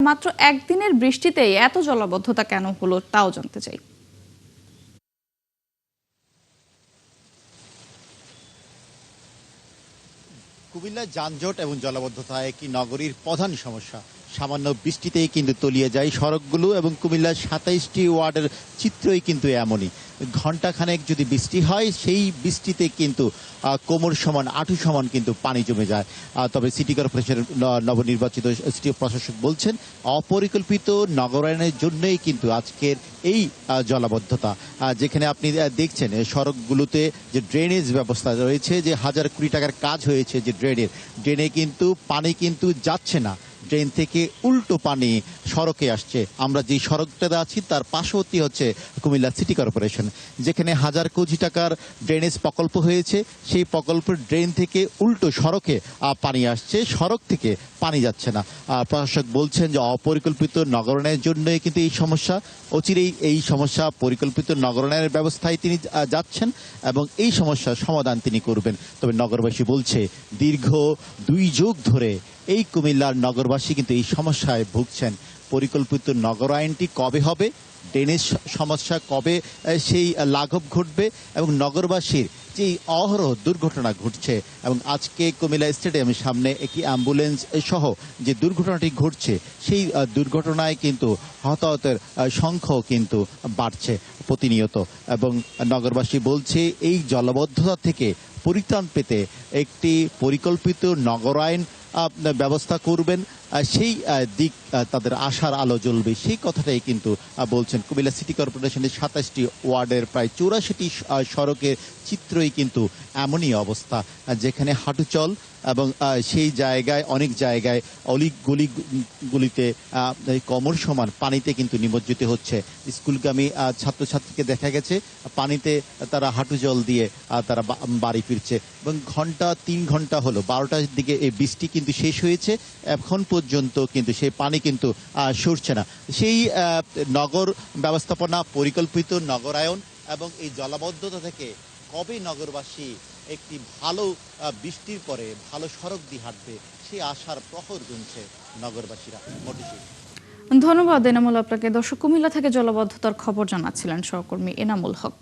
মাত্র একদিনের বৃষ্টিতেই এত জলাবদ্ধতা কেন হলো তাও জানতে চাই। কুমিল্লার যানজট এবং জলাবদ্ধতা একটি নগরীর প্রধান সমস্যা। সামান্য বৃষ্টিতেই কিন্তু তলিয়ে যায় সড়কগুলো এবং কুমিল্লার ২৭টি ওয়ার্ডের চিত্রই কিন্তু এমনই। ঘণ্টাখানেক যদি বৃষ্টি হয় সেই বৃষ্টিতে কিন্তু কোমর সমান আঁটু সমান কিন্তু পানি জমে যায়। তবে সিটি কর্পোরেশনের নবনির্বাচিত সিটি প্রশাসক বলছেন অপরিকল্পিত নগরায়নের জন্যই কিন্তু আজকের এই জলাবদ্ধতা। যেখানে আপনি দেখছেন সড়কগুলোতে যে ড্রেনেজ ব্যবস্থা রয়েছে, যে হাজার কোটি টাকার কাজ হয়েছে যে ড্রেনে কিন্তু পানি কিন্তু যাচ্ছে না, ড্রেন থেকে উল্টো পানি সড়কে আসছে। আমরা যে সড়কটাতে আছি তার পার্শ্ববর্তী হচ্ছে কুমিল্লা সিটি কর্পোরেশন, যেখানে হাজার কোটি টাকার ড্রেনেজ প্রকল্প হয়েছে। সেই প্রকল্পের ড্রেন থেকে উল্টো সড়কে পানি আসছে, সড়ক থেকে পানি যাচ্ছে না। প্রশাসক বলছেন যে অপরিকল্পিত নগরায়নের জন্যই কিন্তু এই সমস্যা। অচিরেই এই সমস্যা পরিকল্পিত নগরায়নের ব্যবস্থায় তিনি যাচ্ছেন এবং এই সমস্যার সমাধান তিনি করবেন। তবে নগরবাসী বলছে দীর্ঘ ২ যুগ ধরে এই কুমিল্লার নগরবাসী কিন্তু এই সমস্যায় ভুগছেন। পরিকল্পিত নগরায়নটি কবে হবে, ড্রেনেজ সমস্যা কবে সেই লাঘব ঘটবে এবং নগরবাসীর যে অহরহ দুর্ঘটনা ঘটছে, এবং আজকে কুমিল্লা স্টেডিয়ামের সামনে একটি অ্যাম্বুলেন্স সহ যে দুর্ঘটনাটি ঘটছে সেই দুর্ঘটনায় কিন্তু হতাহতের সংখ্যাও কিন্তু বাড়ছে প্রতিনিয়ত। এবং নগরবাসী বলছে এই জলাবদ্ধতা থেকে পরিত্রাণ পেতে একটি পরিকল্পিত নগরায়ন ব্যবস্থা করবেন, সেই দিক তাদের আশার আলো জ্বলবে, সেই কথাটাই কিন্তু বলছেন। কুমিল্লা সিটি কর্পোরেশনের ২৭টি ওয়ার্ডের প্রায় ৮৪টি সড়কের চিত্রই কিন্তু এমনই অবস্থা, যেখানে হাঁটুচল এবং সেই জায়গায় অনেক জায়গায় অলিক গলিগুলিতে কোমর সমান পানিতে কিন্তু নিমজ্জিত হচ্ছে। স্কুলগামী ছাত্রছাত্রীকে দেখা গেছে পানিতে তারা হাঁটু জল দিয়ে তারা বাড়ি ফিরছে এবং ৩ ঘন্টা হলো ১২টার দিকে এই বৃষ্টি কিন্তু শেষ হয়েছে, এখন পর্যন্ত কিন্তু সেই পানি কিন্তু সরছে না। সেই নগর ব্যবস্থাপনা, পরিকল্পিত নগরায়ন এবং এই জলাবদ্ধতা থেকে কবে নগরবাসী একটি ভালো বৃষ্টির পরে ভালো সড়ক দিয়ে হাঁটবে, সেই আশার প্রহর গুনছে নগরবাসীরা। ধন্যবাদ এনামুল আপনাকে। দর্শক, কুমিল্লা থেকে জলাবদ্ধতার খবর জানাচ্ছিলেন সহকর্মী এনামুল হক।